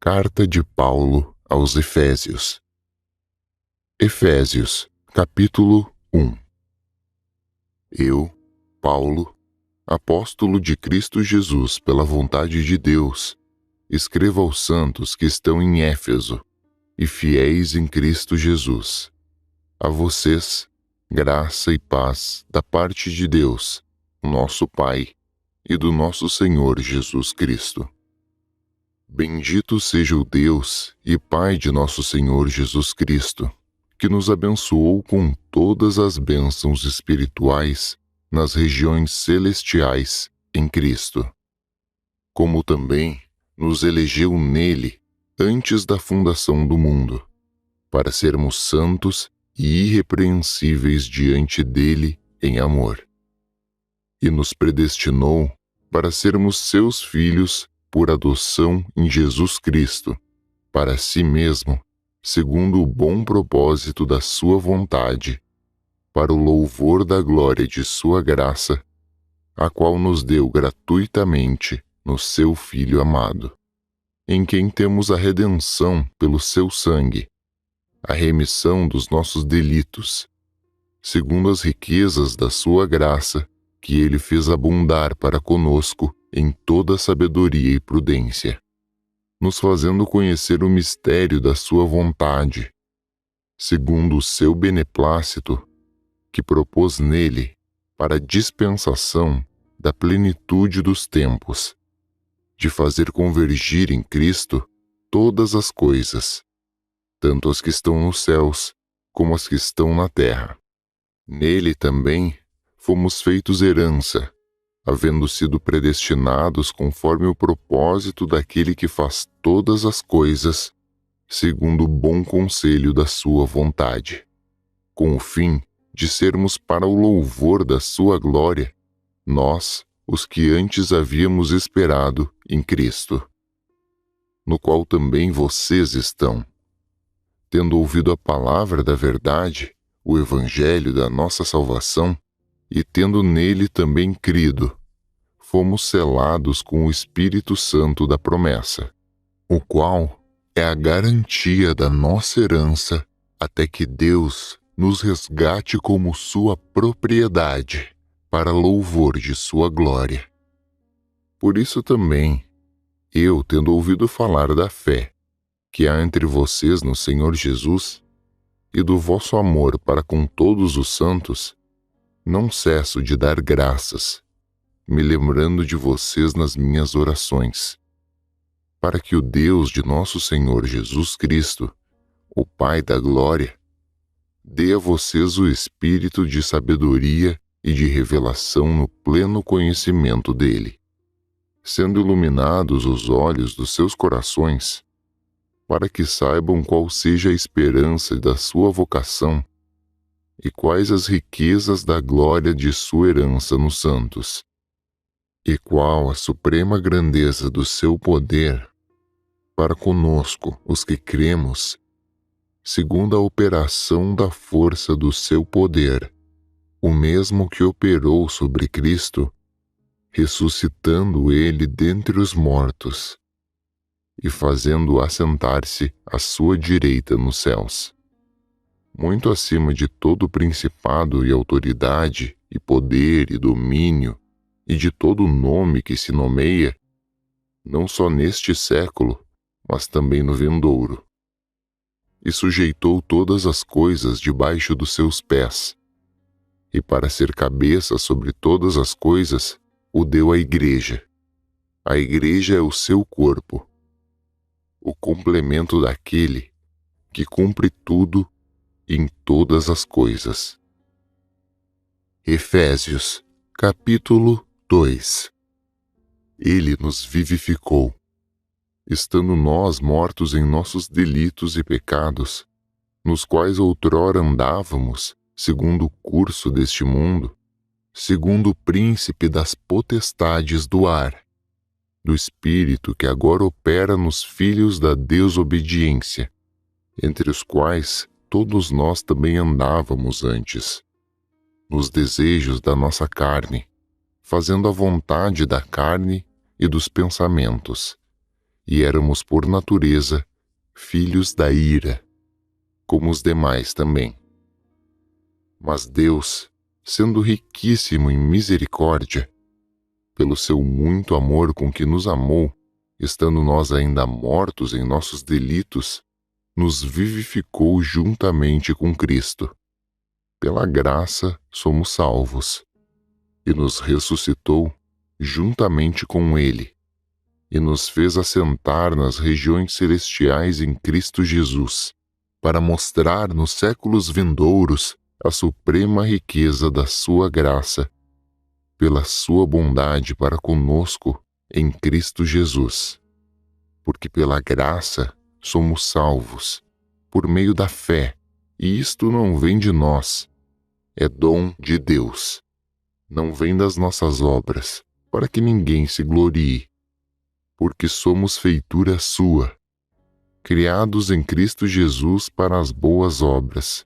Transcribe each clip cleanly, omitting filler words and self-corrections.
Carta de Paulo aos Efésios. Efésios, capítulo 1. Eu, Paulo, apóstolo de Cristo Jesus pela vontade de Deus, escrevo aos santos que estão em Éfeso e fiéis em Cristo Jesus. A vocês, graça e paz da parte de Deus, nosso Pai, e do nosso Senhor Jesus Cristo. Bendito seja o Deus e Pai de nosso Senhor Jesus Cristo, que nos abençoou com todas as bênçãos espirituais nas regiões celestiais em Cristo, como também nos elegeu nele antes da fundação do mundo, para sermos santos e irrepreensíveis diante dele em amor. E nos predestinou para sermos seus filhos por adoção em Jesus Cristo, para si mesmo, segundo o bom propósito da sua vontade, para o louvor da glória de sua graça, a qual nos deu gratuitamente no seu Filho amado, em quem temos a redenção pelo seu sangue, a remissão dos nossos delitos, segundo as riquezas da sua graça, que ele fez abundar para conosco em toda sabedoria e prudência, nos fazendo conhecer o mistério da sua vontade, segundo o seu beneplácito, que propôs nele para a dispensação da plenitude dos tempos, de fazer convergir em Cristo todas as coisas, tanto as que estão nos céus como as que estão na terra. Nele também fomos feitos herança, havendo sido predestinados conforme o propósito daquele que faz todas as coisas, segundo o bom conselho da sua vontade, com o fim de sermos para o louvor da sua glória, nós, os que antes havíamos esperado em Cristo, no qual também vocês estão, tendo ouvido a palavra da verdade, o evangelho da nossa salvação, e tendo nele também crido, fomos selados com o Espírito Santo da promessa, o qual é a garantia da nossa herança até que Deus nos resgate como sua propriedade, para louvor de sua glória. Por isso também, eu, tendo ouvido falar da fé que há entre vocês no Senhor Jesus, e do vosso amor para com todos os santos, não cesso de dar graças, me lembrando de vocês nas minhas orações, para que o Deus de nosso Senhor Jesus Cristo, o Pai da glória, dê a vocês o espírito de sabedoria e de revelação no pleno conhecimento dele, sendo iluminados os olhos dos seus corações, para que saibam qual seja a esperança da sua vocação e quais as riquezas da glória de sua herança nos santos, e qual a suprema grandeza do seu poder para conosco, os que cremos, segundo a operação da força do seu poder, o mesmo que operou sobre Cristo, ressuscitando ele dentre os mortos e fazendo-o assentar-se à sua direita nos céus, muito acima de todo principado e autoridade e poder e domínio e de todo nome que se nomeia, não só neste século, mas também no vindouro. E sujeitou todas as coisas debaixo dos seus pés, e para ser cabeça sobre todas as coisas, o deu à igreja. A igreja é o seu corpo, o complemento daquele que cumpre tudo em todas as coisas. Efésios, capítulo 2. Ele nos vivificou, estando nós mortos em nossos delitos e pecados, nos quais outrora andávamos, segundo o curso deste mundo, segundo o príncipe das potestades do ar, do Espírito que agora opera nos filhos da desobediência, entre os quais todos nós também andávamos antes, nos desejos da nossa carne, fazendo a vontade da carne e dos pensamentos, e éramos por natureza filhos da ira, como os demais também. Mas Deus, sendo riquíssimo em misericórdia, pelo seu muito amor com que nos amou, estando nós ainda mortos em nossos delitos, nos vivificou juntamente com Cristo. Pela graça somos salvos, e nos ressuscitou juntamente com Ele, e nos fez assentar nas regiões celestiais em Cristo Jesus, para mostrar nos séculos vindouros a suprema riqueza da sua graça, pela sua bondade para conosco em Cristo Jesus. Porque pela graça somos salvos, por meio da fé, e isto não vem de nós, é dom de Deus. Não vem das nossas obras, para que ninguém se glorie, porque somos feitura sua, criados em Cristo Jesus para as boas obras,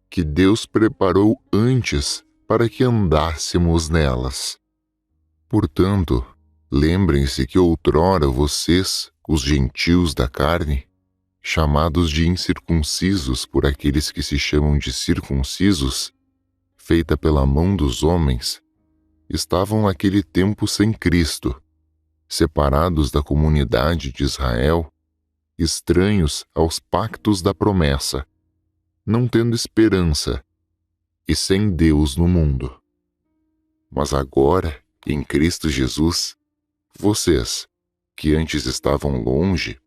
que Deus preparou antes para que andássemos nelas. Portanto, lembrem-se que outrora vocês, os gentios da carne, chamados de incircuncisos por aqueles que se chamam de circuncisos, feita pela mão dos homens, estavam naquele tempo sem Cristo, separados da comunidade de Israel, estranhos aos pactos da promessa, não tendo esperança e sem Deus no mundo. Mas agora, em Cristo Jesus, vocês, que antes estavam longe,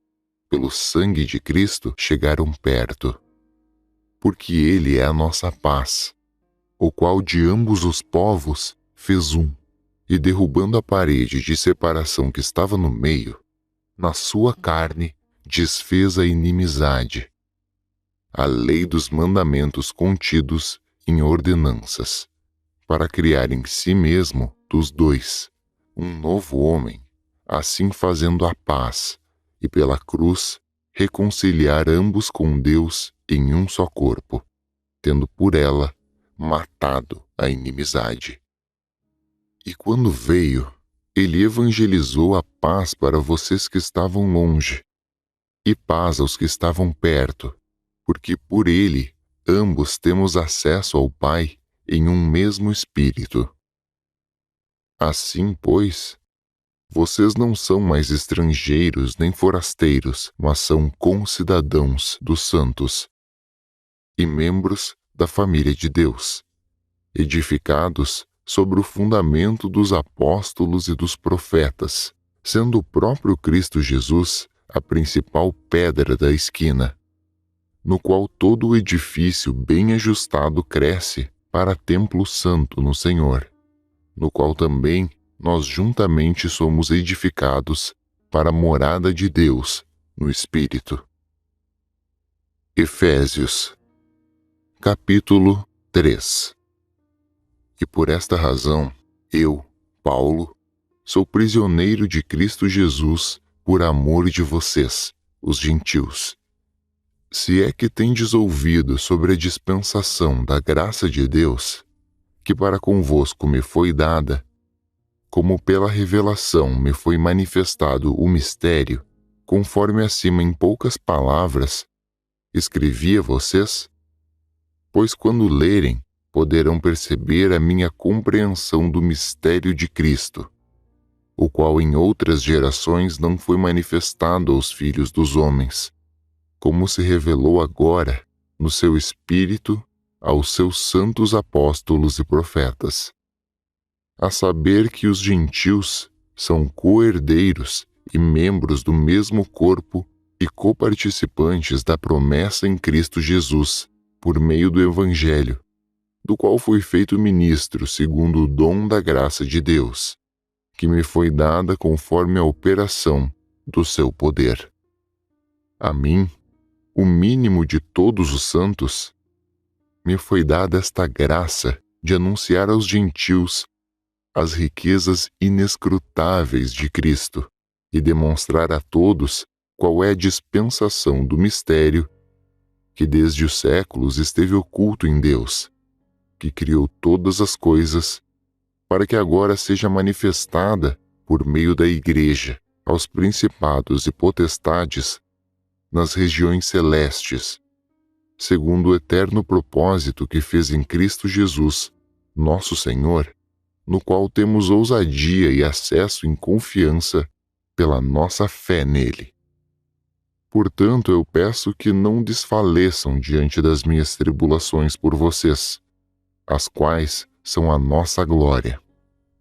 pelo sangue de Cristo chegaram perto, porque Ele é a nossa paz, o qual de ambos os povos fez um, e derrubando a parede de separação que estava no meio, na sua carne desfez a inimizade, a lei dos mandamentos contidos em ordenanças, para criar em si mesmo dos dois um novo homem, assim fazendo a paz, e pela cruz reconciliar ambos com Deus em um só corpo, tendo por ela matado a inimizade. E quando veio, ele evangelizou a paz para vocês que estavam longe, e paz aos que estavam perto, porque por ele ambos temos acesso ao Pai em um mesmo Espírito. Assim, pois, vocês não são mais estrangeiros nem forasteiros, mas são concidadãos dos santos e membros da família de Deus, edificados sobre o fundamento dos apóstolos e dos profetas, sendo o próprio Cristo Jesus a principal pedra da esquina, no qual todo o edifício bem ajustado cresce para templo santo no Senhor, no qual também nós juntamente somos edificados para a morada de Deus no Espírito. Efésios, capítulo 3. E por esta razão, eu, Paulo, sou prisioneiro de Cristo Jesus por amor de vocês, os gentios. Se é que tendes ouvido sobre a dispensação da graça de Deus, que para convosco me foi dada, como pela revelação me foi manifestado o mistério, conforme acima em poucas palavras, escrevi a vocês? Pois quando lerem, poderão perceber a minha compreensão do mistério de Cristo, o qual em outras gerações não foi manifestado aos filhos dos homens, como se revelou agora no seu Espírito aos seus santos apóstolos e profetas. A saber que os gentios são co-herdeiros e membros do mesmo corpo e coparticipantes da promessa em Cristo Jesus, por meio do Evangelho, do qual fui feito ministro segundo o dom da graça de Deus, que me foi dada conforme a operação do seu poder. A mim, o mínimo de todos os santos, me foi dada esta graça de anunciar aos gentios as riquezas inescrutáveis de Cristo e demonstrar a todos qual é a dispensação do mistério que desde os séculos esteve oculto em Deus, que criou todas as coisas, para que agora seja manifestada por meio da Igreja aos principados e potestades nas regiões celestes, segundo o eterno propósito que fez em Cristo Jesus, nosso Senhor, no qual temos ousadia e acesso em confiança pela nossa fé nele. Portanto, eu peço que não desfaleçam diante das minhas tribulações por vocês, as quais são a nossa glória.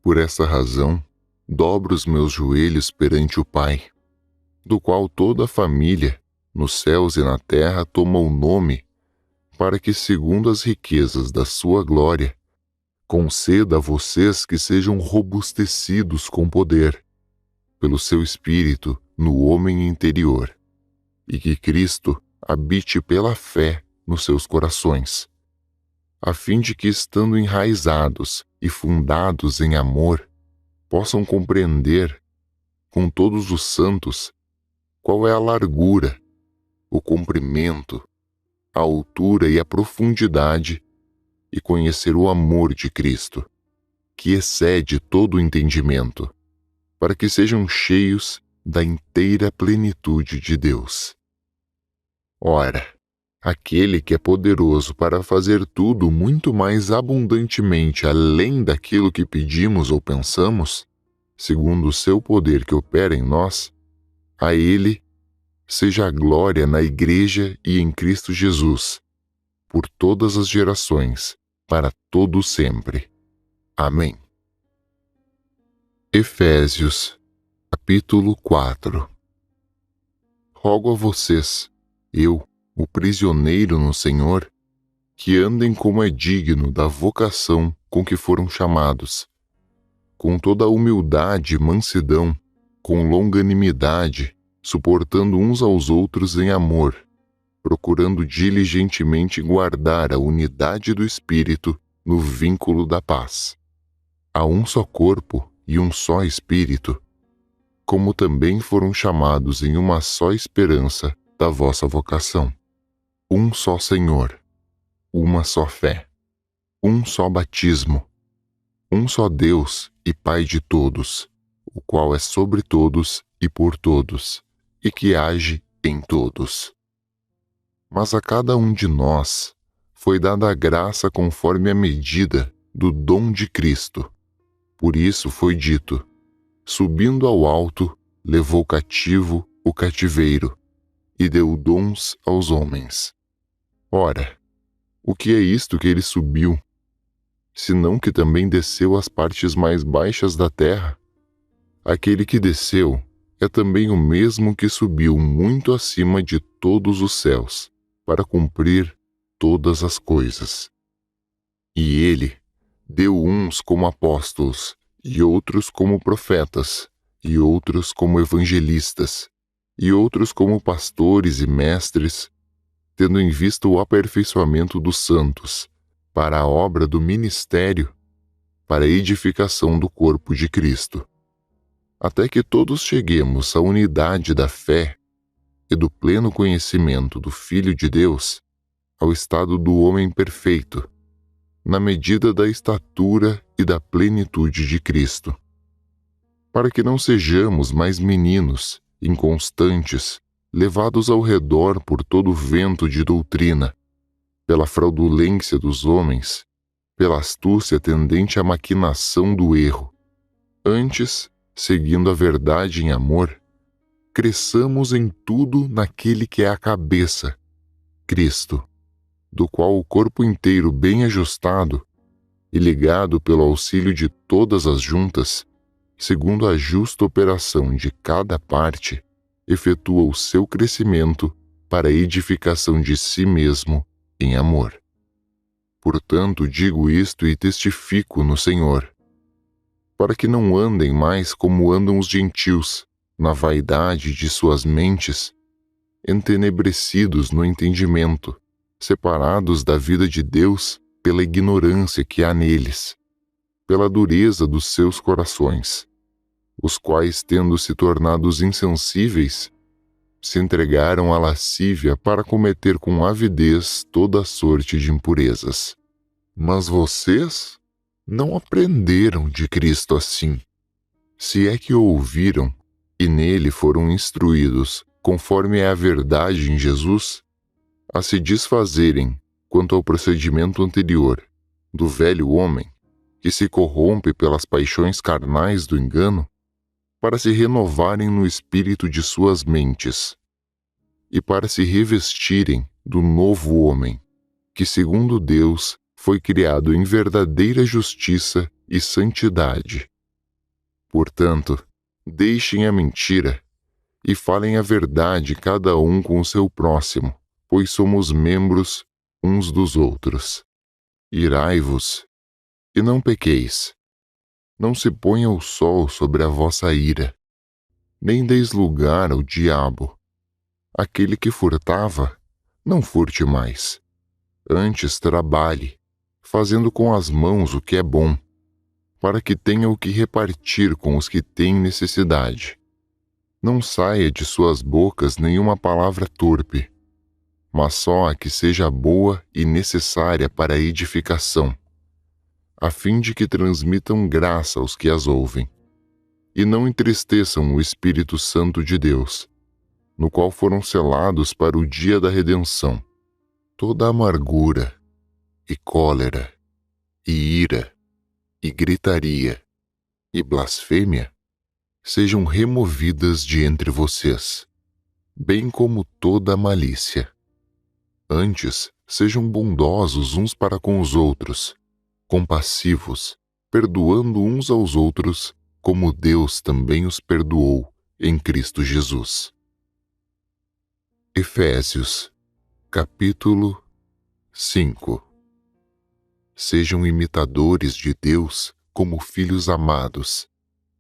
Por essa razão, dobro os meus joelhos perante o Pai, do qual toda a família, nos céus e na terra, toma o nome, para que, segundo as riquezas da sua glória, conceda a vocês que sejam robustecidos com poder, pelo seu Espírito no homem interior, e que Cristo habite pela fé nos seus corações, a fim de que, estando enraizados e fundados em amor, possam compreender, com todos os santos, qual é a largura, o comprimento, a altura e a profundidade, e conhecer o amor de Cristo, que excede todo o entendimento, para que sejam cheios da inteira plenitude de Deus. Ora, aquele que é poderoso para fazer tudo muito mais abundantemente além daquilo que pedimos ou pensamos, segundo o seu poder que opera em nós, a ele seja a glória na Igreja e em Cristo Jesus, por todas as gerações, para todo sempre. Amém. Efésios, capítulo 4. Rogo a vocês, eu, o prisioneiro no Senhor, que andem como é digno da vocação com que foram chamados, com toda a humildade e mansidão, com longanimidade, suportando uns aos outros em amor, procurando diligentemente guardar a unidade do Espírito no vínculo da paz. Há um só corpo e um só Espírito, como também foram chamados em uma só esperança da vossa vocação. Um só Senhor, uma só fé, um só batismo, um só Deus e Pai de todos, o qual é sobre todos e por todos, e que age em todos. Mas a cada um de nós foi dada a graça conforme a medida do dom de Cristo. Por isso foi dito: subindo ao alto, levou cativo o cativeiro, e deu dons aos homens. Ora, o que é isto que ele subiu, senão que também desceu às partes mais baixas da terra? Aquele que desceu é também o mesmo que subiu muito acima de todos os céus, para cumprir todas as coisas. E ele deu uns como apóstolos, e outros como profetas, e outros como evangelistas, e outros como pastores e mestres, tendo em vista o aperfeiçoamento dos santos, para a obra do ministério, para a edificação do corpo de Cristo, até que todos cheguemos à unidade da fé e do pleno conhecimento do Filho de Deus, ao estado do homem perfeito, na medida da estatura e da plenitude de Cristo, para que não sejamos mais meninos, inconstantes, levados ao redor por todo vento de doutrina, pela fraudulência dos homens, pela astúcia tendente à maquinação do erro. Antes, seguindo a verdade em amor, cresçamos em tudo naquele que é a cabeça, Cristo, do qual o corpo inteiro bem ajustado e ligado pelo auxílio de todas as juntas, segundo a justa operação de cada parte, efetua o seu crescimento para a edificação de si mesmo em amor. Portanto, digo isto e testifico no Senhor, para que não andem mais como andam os gentios, na vaidade de suas mentes, entenebrecidos no entendimento, separados da vida de Deus pela ignorância que há neles, pela dureza dos seus corações, os quais, tendo se tornados insensíveis, se entregaram à lascívia para cometer com avidez toda a sorte de impurezas. Mas vocês não aprenderam de Cristo assim, se é que o ouviram e nele foram instruídos, conforme é a verdade em Jesus, a se desfazerem, quanto ao procedimento anterior, do velho homem, que se corrompe pelas paixões carnais do engano, para se renovarem no espírito de suas mentes, e para se revestirem do novo homem, que segundo Deus foi criado em verdadeira justiça e santidade. Portanto, deixem a mentira e falem a verdade cada um com o seu próximo, pois somos membros uns dos outros. Irai-vos, e não pequeis. Não se ponha o sol sobre a vossa ira, nem deis lugar ao diabo. Aquele que furtava, não furte mais. Antes trabalhe, fazendo com as mãos o que é bom, para que tenha o que repartir com os que têm necessidade. Não saia de suas bocas nenhuma palavra torpe, mas só a que seja boa e necessária para a edificação, a fim de que transmitam graça aos que as ouvem, e não entristeçam o Espírito Santo de Deus, no qual foram selados para o dia da redenção. Toda amargura, e cólera, e ira, e gritaria, e blasfêmia, sejam removidas de entre vocês, bem como toda malícia. Antes, sejam bondosos uns para com os outros, compassivos, perdoando uns aos outros, como Deus também os perdoou em Cristo Jesus. Efésios, capítulo 5. Sejam imitadores de Deus como filhos amados,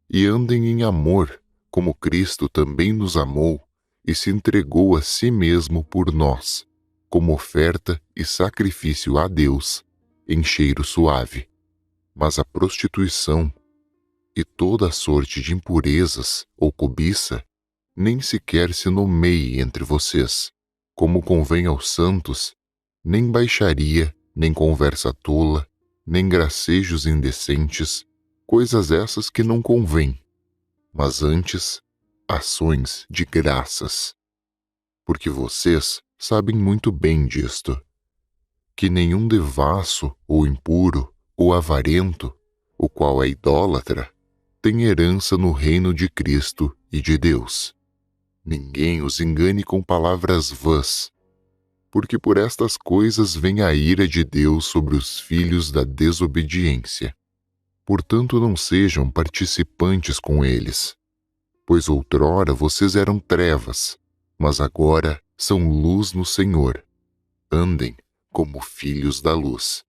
e andem em amor, como Cristo também nos amou e se entregou a si mesmo por nós, como oferta e sacrifício a Deus, em cheiro suave. Mas a prostituição e toda a sorte de impurezas ou cobiça nem sequer se nomeie entre vocês, como convém aos santos, nem baixaria, nem conversa tola, nem gracejos indecentes, coisas essas que não convêm, mas antes ações de graças. Porque vocês sabem muito bem disto, que nenhum devasso ou impuro ou avarento, o qual é idólatra, tem herança no reino de Cristo e de Deus. Ninguém os engane com palavras vãs, porque por estas coisas vem a ira de Deus sobre os filhos da desobediência. Portanto, não sejam participantes com eles, pois outrora vocês eram trevas, mas agora são luz no Senhor. Andem como filhos da luz.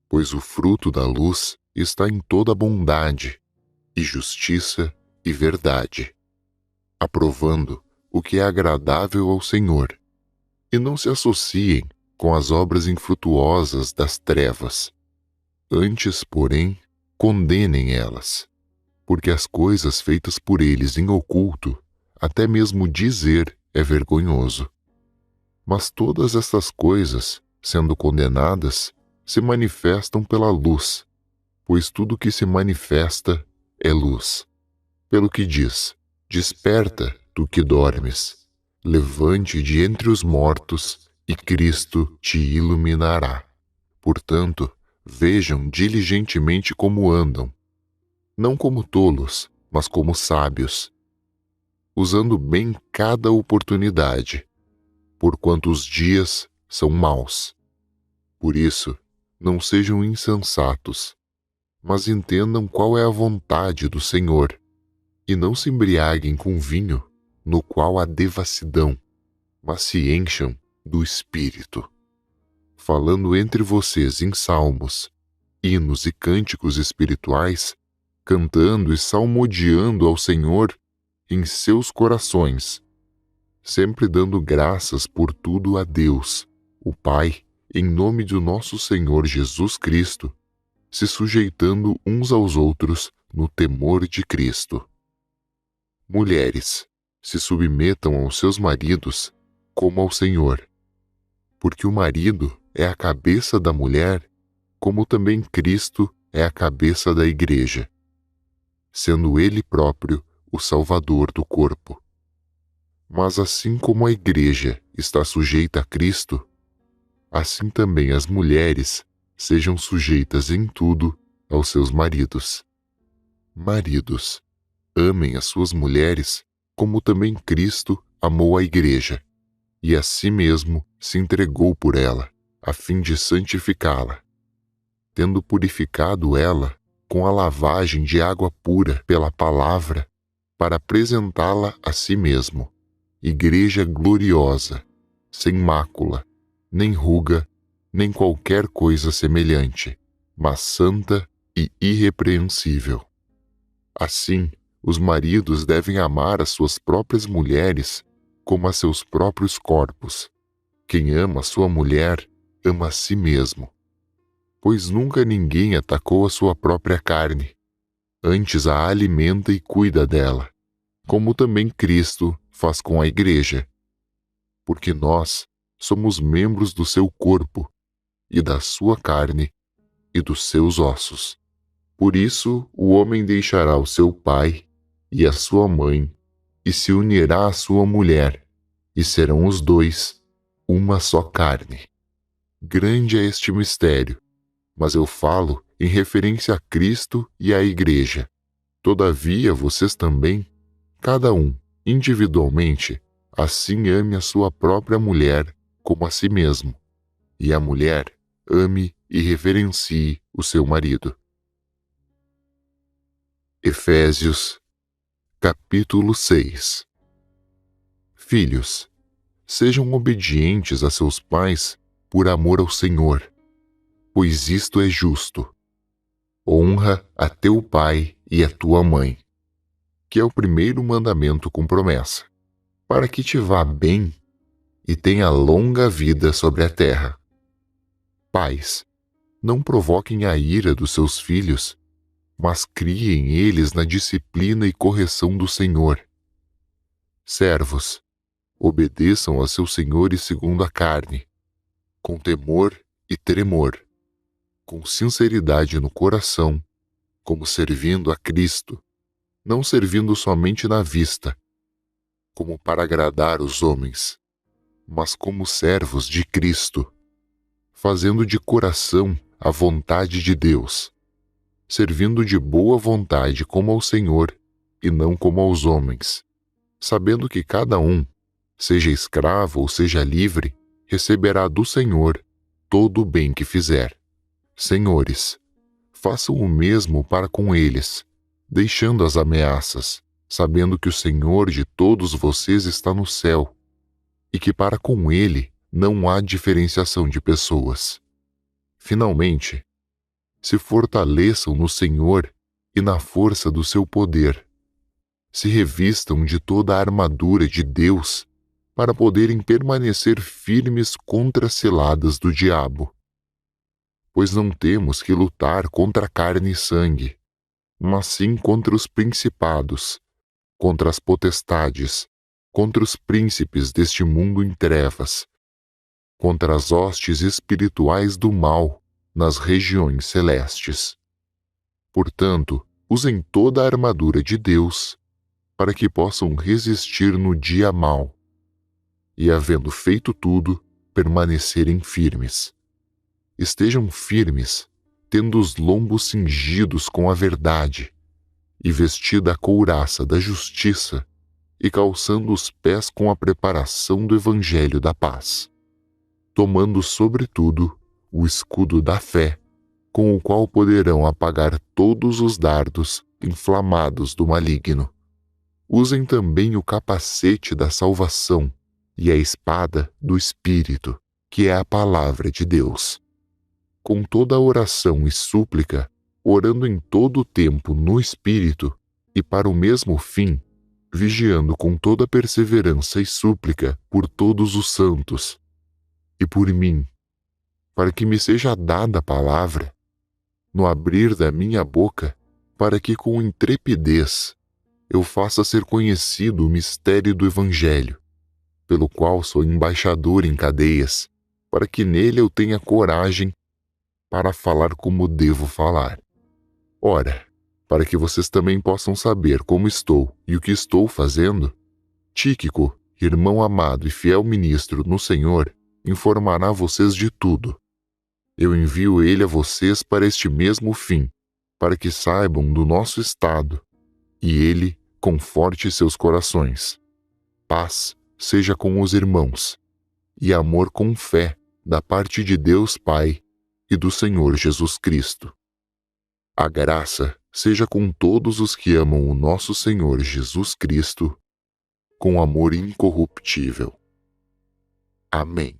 Pois o fruto da luz está em toda bondade, e justiça e verdade, aprovando o que é agradável ao Senhor. E não se associem com as obras infrutuosas das trevas. Antes, porém, condenem elas, porque as coisas feitas por eles em oculto, até mesmo dizer é vergonhoso. Mas todas estas coisas, sendo condenadas, se manifestam pela luz, pois tudo que se manifesta é luz. Pelo que diz: desperta, tu que dormes, levante de entre os mortos, e Cristo te iluminará. Portanto, vejam diligentemente como andam, não como tolos, mas como sábios, usando bem cada oportunidade, porquanto os dias são maus. Por isso, não sejam insensatos, mas entendam qual é a vontade do Senhor, e não se embriaguem com vinho, no qual há devassidão, mas se encham do Espírito, falando entre vocês em salmos, hinos e cânticos espirituais, cantando e salmodiando ao Senhor em seus corações, sempre dando graças por tudo a Deus, o Pai, em nome do nosso Senhor Jesus Cristo, se sujeitando uns aos outros no temor de Cristo. Mulheres, se submetam aos seus maridos como ao Senhor, porque o marido é a cabeça da mulher, como também Cristo é a cabeça da Igreja, sendo Ele próprio o Salvador do corpo. Mas assim como a Igreja está sujeita a Cristo, assim também as mulheres sejam sujeitas em tudo aos seus maridos. Maridos, amem as suas mulheres como também Cristo amou a Igreja, e a si mesmo se entregou por ela, a fim de santificá-la, tendo purificado ela com a lavagem de água pura pela palavra, para apresentá-la a si mesmo, Igreja gloriosa, sem mácula, nem ruga, nem qualquer coisa semelhante, mas santa e irrepreensível. Assim, os maridos devem amar as suas próprias mulheres como a seus próprios corpos. Quem ama sua mulher, ama a si mesmo. Pois nunca ninguém atacou a sua própria carne, antes a alimenta e cuida dela, como também Cristo faz com a Igreja. Porque nós somos membros do seu corpo, e da sua carne, e dos seus ossos. Por isso o homem deixará o seu pai e a sua mãe, e se unirá à sua mulher, e serão os dois uma só carne. Grande é este mistério, mas eu falo em referência a Cristo e à Igreja. Todavia vocês também, cada um, individualmente, assim ame a sua própria mulher como a si mesmo, e a mulher ame e reverencie o seu marido. Efésios, capítulo 6. Filhos, sejam obedientes a seus pais por amor ao Senhor, pois isto é justo. Honra a teu pai e a tua mãe, que é o primeiro mandamento com promessa, para que te vá bem e tenha longa vida sobre a terra. Pais, não provoquem a ira dos seus filhos, mas criem eles na disciplina e correção do Senhor. Servos, obedeçam a seus senhores segundo a carne, com temor e tremor, com sinceridade no coração, como servindo a Cristo, não servindo somente na vista, como para agradar os homens, mas como servos de Cristo, fazendo de coração a vontade de Deus, servindo de boa vontade como ao Senhor e não como aos homens, sabendo que cada um, seja escravo ou seja livre, receberá do Senhor todo o bem que fizer. Senhores, façam o mesmo para com eles, deixando as ameaças, sabendo que o Senhor de todos vocês está no céu, e que para com ele não há diferenciação de pessoas. Finalmente, se fortaleçam no Senhor e na força do seu poder. Se revistam de toda a armadura de Deus para poderem permanecer firmes contra as ciladas do diabo. Pois não temos que lutar contra carne e sangue, mas sim contra os principados, contra as potestades, contra os príncipes deste mundo em trevas, contra as hostes espirituais do mal nas regiões celestes. Portanto, usem toda a armadura de Deus para que possam resistir no dia mau e, havendo feito tudo, permanecerem firmes. Estejam firmes, tendo os lombos cingidos com a verdade e vestida a couraça da justiça e calçando os pés com a preparação do evangelho da paz, tomando sobretudo o escudo da fé, com o qual poderão apagar todos os dardos inflamados do maligno. Usem também o capacete da salvação e a espada do Espírito, que é a palavra de Deus. Com toda a oração e súplica, orando em todo o tempo no Espírito e para o mesmo fim, vigiando com toda perseverança e súplica por todos os santos e por mim, para que me seja dada a palavra, no abrir da minha boca, para que com intrepidez eu faça ser conhecido o mistério do Evangelho, pelo qual sou embaixador em cadeias, para que nele eu tenha coragem para falar como devo falar. Ora, para que vocês também possam saber como estou e o que estou fazendo, Tíquico, irmão amado e fiel ministro no Senhor, informará vocês de tudo. Eu envio ele a vocês para este mesmo fim, para que saibam do nosso estado, e ele conforte seus corações. Paz seja com os irmãos, e amor com fé da parte de Deus Pai e do Senhor Jesus Cristo. A graça seja com todos os que amam o nosso Senhor Jesus Cristo, com amor incorruptível. Amém.